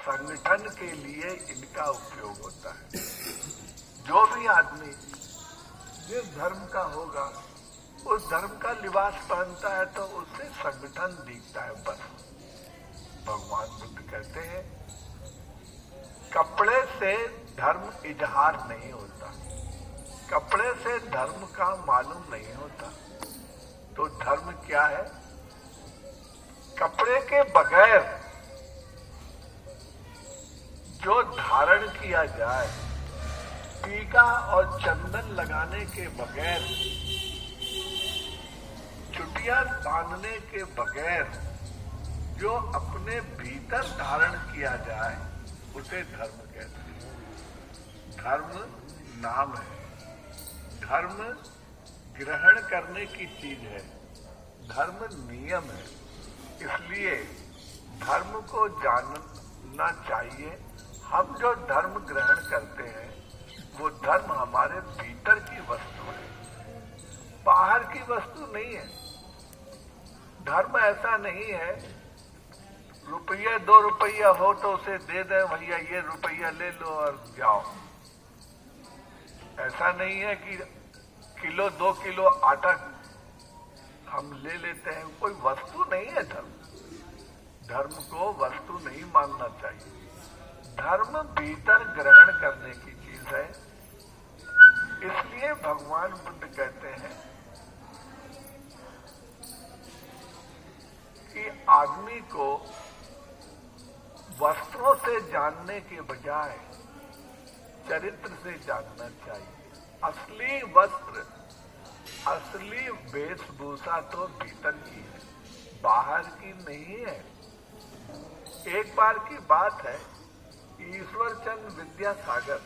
संगठन के लिए इनका उपयोग होता है। जो भी आदमी जिस धर्म का होगा उस धर्म का लिबास पहनता है तो उससे संगठन दिखता है। बस भगवान बुद्ध कहते हैं कपड़े से धर्म इजहार नहीं होता, कपड़े से धर्म का मालूम नहीं होता। तो धर्म क्या है? कपड़े के बगैर जो धारण किया जाए, टीका और चंदन लगाने के बगैर, चुटिया बांधने के बगैर जो अपने भीतर धारण किया जाए उसे धर्म कहते हैं। धर्म नाम है, धर्म ग्रहण करने की चीज है, धर्म नियम है। इसलिए धर्म को जानना चाहिए। हम जो धर्म ग्रहण करते हैं वो धर्म हमारे भीतर की वस्तु है, बाहर की वस्तु नहीं है। धर्म ऐसा नहीं है रुपये 2 रुपया हो तो उसे दे दे, भैया ये रुपया ले लो और जाओ। ऐसा नहीं है कि किलो 2 किलो आटा हम ले लेते हैं, कोई वस्तु नहीं है धर्म। धर्म को वस्तु नहीं मानना चाहिए। धर्म भीतर ग्रहण करने की चीज है। इसलिए भगवान बुद्ध कहते हैं कि आदमी को वस्त्रों से जानने के बजाय चरित्र से जानना चाहिए। असली वस्त्र, असली वेशभूषा तो भीतर की है, बाहर की नहीं है। एक बार की बात है, ईश्वरचंद विद्यासागर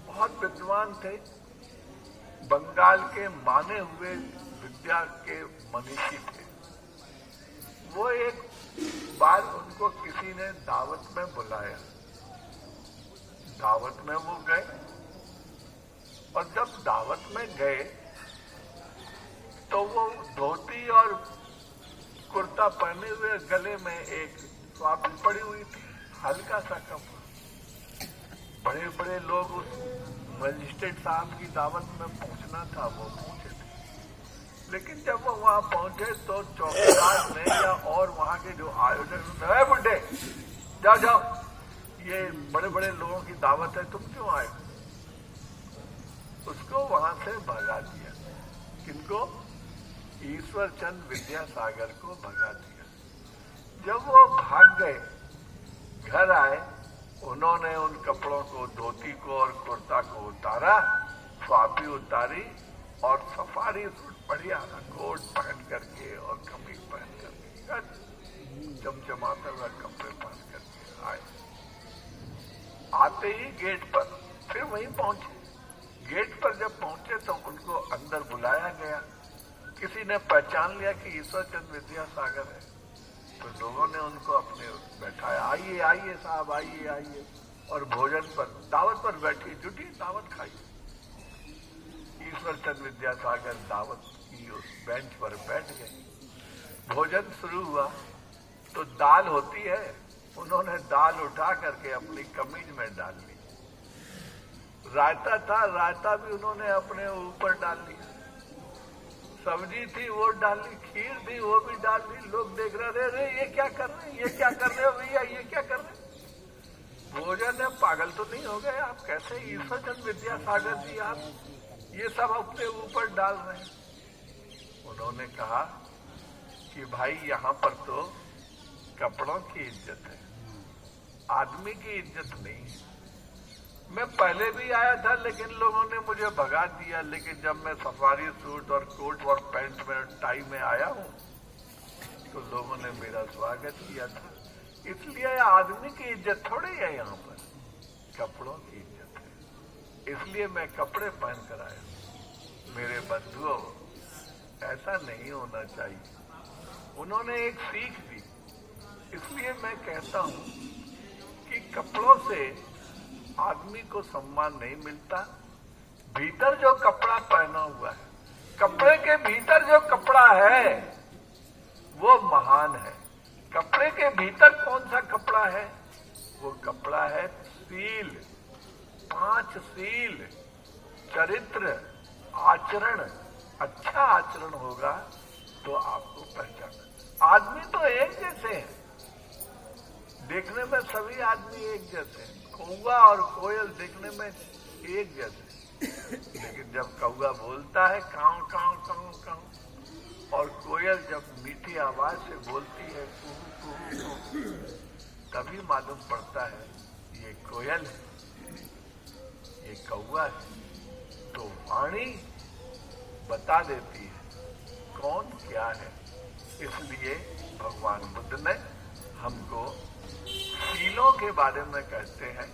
बहुत विद्वान थे, बंगाल के माने हुए विद्या के मनीषी थे। वो एक बार उनको किसी ने दावत में बुलाया, दावत में वो गए और जब दावत में गए तो वो धोती और कुर्ता पहने हुए, गले में एक स्वापी पड़ी हुई थी, हल्का सा कपड़ा। बड़े बड़े लोग उस मजिस्ट्रेट साहब की दावत में पहुंचना था, वो पहुंचे थे। लेकिन जब वो वहां पहुंचे तो चौकीदार ने या और वहां के जो आयोजक ने, बुड्ढे जाओ जाओ, ये बड़े बड़े लोगों की दावत है, तुम क्यों आए? उसको वहां से भगा दिया। किनको? ईश्वरचंद विद्यासागर को भगा दिया। जब वो भाग गए, घर आए, उन्होंने उन कपड़ों को, धोती को और कुर्ता को उतारा, स्वापी उतारी और सफारी सूट बढ़िया कोट पहन करके और कमीज पहन करके, चमचमाते हुए कपड़े पहन करके आए। आते ही गेट पर फिर वहीं पहुंचे। गेट पर जब पहुंचे तो उनको अंदर बुलाया गया। किसी ने पहचान लिया कि ईश्वरचंद विद्यासागर है, तो लोगों ने उनको अपने बैठाया, आइए आइए साहब, आइए आइए। और भोजन पर, दावत पर बैठी, जुटी दावत खाई। ईश्वरचंद विद्यासागर दावत की उस बेंच पर बैठ गए। भोजन शुरू हुआ तो दाल होती है, उन्होंने दाल उठा करके अपनी कमीज में डाल ली। रायता था, रायता भी उन्होंने अपने ऊपर डाल लिया। सब्जी थी वो डाल ली, खीर थी वो भी डाल ली। लोग देख रहे थे, ये क्या कर रहे हैं, ये क्या कर रहे हो भैया, ये क्या कर रहे हैं? भोजन है, पागल तो नहीं हो गए आप? कैसे ईश्वरचंद विद्यासागर जी आप ये सब अपने ऊपर डाल रहे हैं? उन्होंने कहा कि भाई यहाँ पर तो कपड़ों की इज्जत है, आदमी की इज्जत नहीं है। मैं पहले भी आया था लेकिन लोगों ने मुझे भगा दिया, लेकिन जब मैं सफारी सूट और कोट और पैंट में, टाई में आया हूं तो लोगों ने मेरा स्वागत किया था। इसलिए आदमी की इज्जत थोड़ी है, यहाँ पर कपड़ों की इज्जत है। इसलिए मैं कपड़े पहन कर आया। मेरे बंधुओं, ऐसा नहीं होना चाहिए। उन्होंने एक सीख दी। इसलिए मैं कहता हूं कि कपड़ों से आदमी को सम्मान नहीं मिलता। भीतर जो कपड़ा पहना हुआ है, कपड़े के भीतर जो कपड़ा है वो महान है। कपड़े के भीतर कौन सा कपड़ा पंचशील चरित्र आचरण, अच्छा आचरण होगा तो आपको पहचाना। आदमी तो एक जैसे हैं, देखने में सभी आदमी एक जैसे हैं। कौवा और कोयल देखने में एक जैसे, लेकिन जब कौवा बोलता है काऊ काऊ काऊ काऊ, और कोयल जब मीठी आवाज से बोलती है कुहू कुहू कुहू, तभी मालूम पड़ता है ये कोयल है, ये कौवा है। तो वाणी बता देती है कौन क्या है। इसलिए भगवान बुद्ध ने हमको शीलों के बारे में कहते हैं,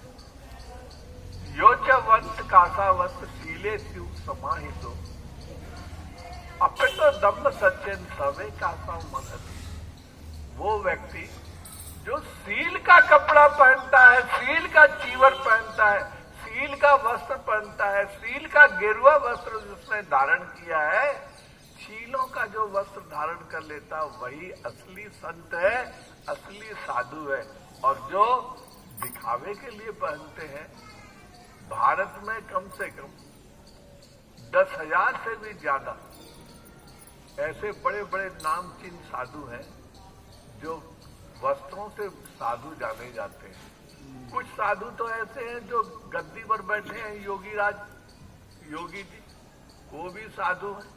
यो च वंश कासावत शीले स्यु समाहितो अपितो दम्भ सच्चन सवे कासाव मनति। वो व्यक्ति जो सील का कपड़ा पहनता है, सील का चीवर पहनता है, सील का वस्त्र पहनता है, सील का गेरुआ वस्त्र जिसने धारण किया है, शीलों का जो वस्त्र धारण कर लेता वही असली संत है, असली साधु है। और जो दिखावे के लिए पहनते हैं, भारत में कम से कम 10,000 से भी ज्यादा ऐसे बड़े बड़े नामचीन साधु हैं जो वस्त्रों से साधु जाने जाते हैं। कुछ साधु तो ऐसे हैं जो गद्दी पर बैठे हैं, योगी जी, वो भी साधु हैं।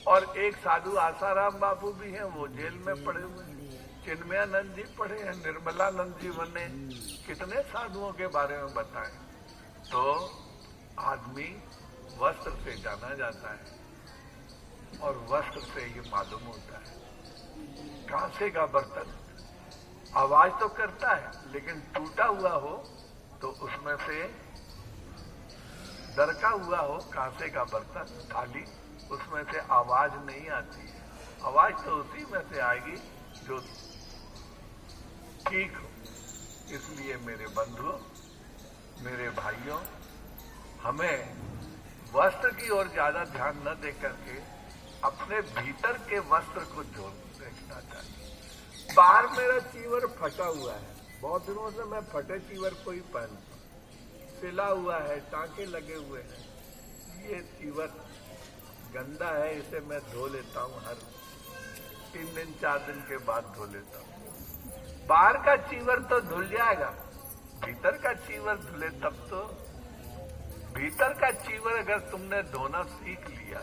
और एक साधु आसाराम बापू भी हैं, वो जेल में पड़े हुए हैं। चिन्मयानंद जी पढ़े हैं, निर्मलानंद जी बने, कितने साधुओं के बारे में बताएं। तो आदमी वस्त्र से जाना जाता है और वस्त्र से ही मालूम होता है। कांसे का बर्तन आवाज तो करता है, लेकिन टूटा हुआ हो तो उसमें से दरका हुआ हो कांसे का बर्तन खाली, उसमें से आवाज नहीं आती है। आवाज तो उसी में से आएगी जो ठीक हो। इसलिए मेरे बंधुओं, मेरे भाइयों, हमें वस्त्र की ओर ज्यादा ध्यान न दे करके अपने भीतर के वस्त्र को देखना चाहिए। बाहर मेरा चीवर फटा हुआ है, बहुत दिनों से मैं फटे चीवर को ही पहनता हूं, सिला हुआ है, टांके लगे हुए हैं, ये चीवर गंदा है, इसे मैं धो लेता हूं, हर 3 दिन 4 दिन के बाद धो लेता हूं। बाहर का चीवर तो धुल जाएगा, भीतर का चीवर धुले तब तो। भीतर का चीवर अगर तुमने धोना सीख लिया,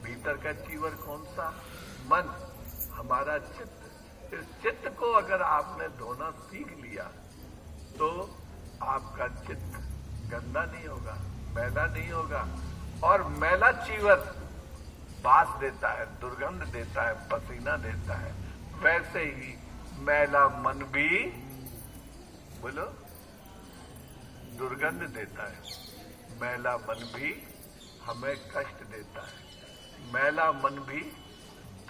भीतर का चीवर कौन सा? मन, हमारा चित्त। इस चित्त को अगर आपने धोना सीख लिया तो आपका चित्त गंदा नहीं होगा, मैला नहीं होगा। और मैला चीवर बास देता है, दुर्गंध देता है, पसीना देता है। वैसे ही मैला मन भी, बोलो, दुर्गंध देता है। मैला मन भी हमें कष्ट देता है, मैला मन भी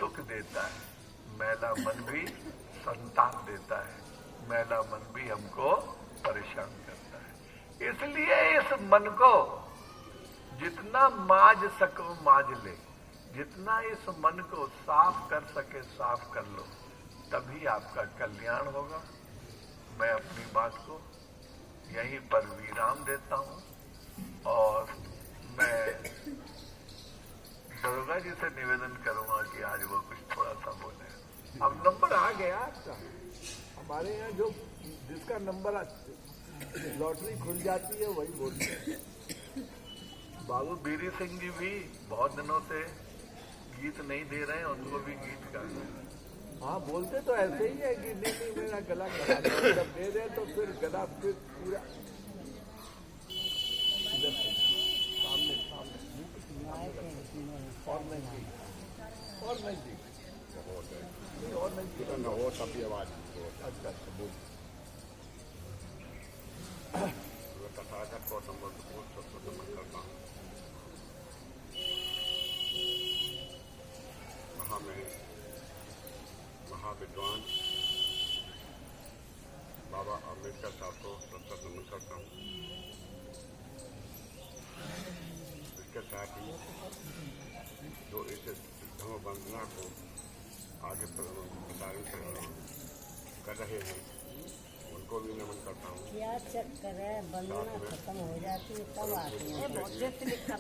दुख देता है, मैला मन भी संताप देता है, मैला मन भी हमको परेशान करता है। इसलिए इस मन को जितना माज सको माज ले, जितना इस मन को साफ कर सके साफ कर लो, तभी आपका कल्याण होगा। मैं अपनी बात को यहीं पर विराम देता हूं और मैं दुर्गा जी से निवेदन करूंगा कि आज वो कुछ थोड़ा सा बोले। अब नंबर आ गया आपका, हमारे यहाँ जो जिसका नंबर लॉटरी खुल जाती है वही बोलते हैं। बाबू बीरी सिंह जी भी बहुत दिनों से गीत नहीं दे रहे हैं, उनको भी गीत गाना है। हाँ, बोलते तो ऐसे ही है कि नहीं मेरा गला कटा दो, जब दे दे तो फिर गला फिर पूरा सामने और नहीं और सभी आवाज। अच्छा बोल। तथागत को नमन करता हूँ। महाविद्वान बाबा अम्बेडकर साहब को सत्तर नमन करता हूँ। इसके साथ ही जो इस धर्म वंदना को आगे प्रसारण कर रहे हैं, उनको को भी नमन करता हूँ। क्या चक्कर है, वंदना खत्म हो जाती है तब आती है।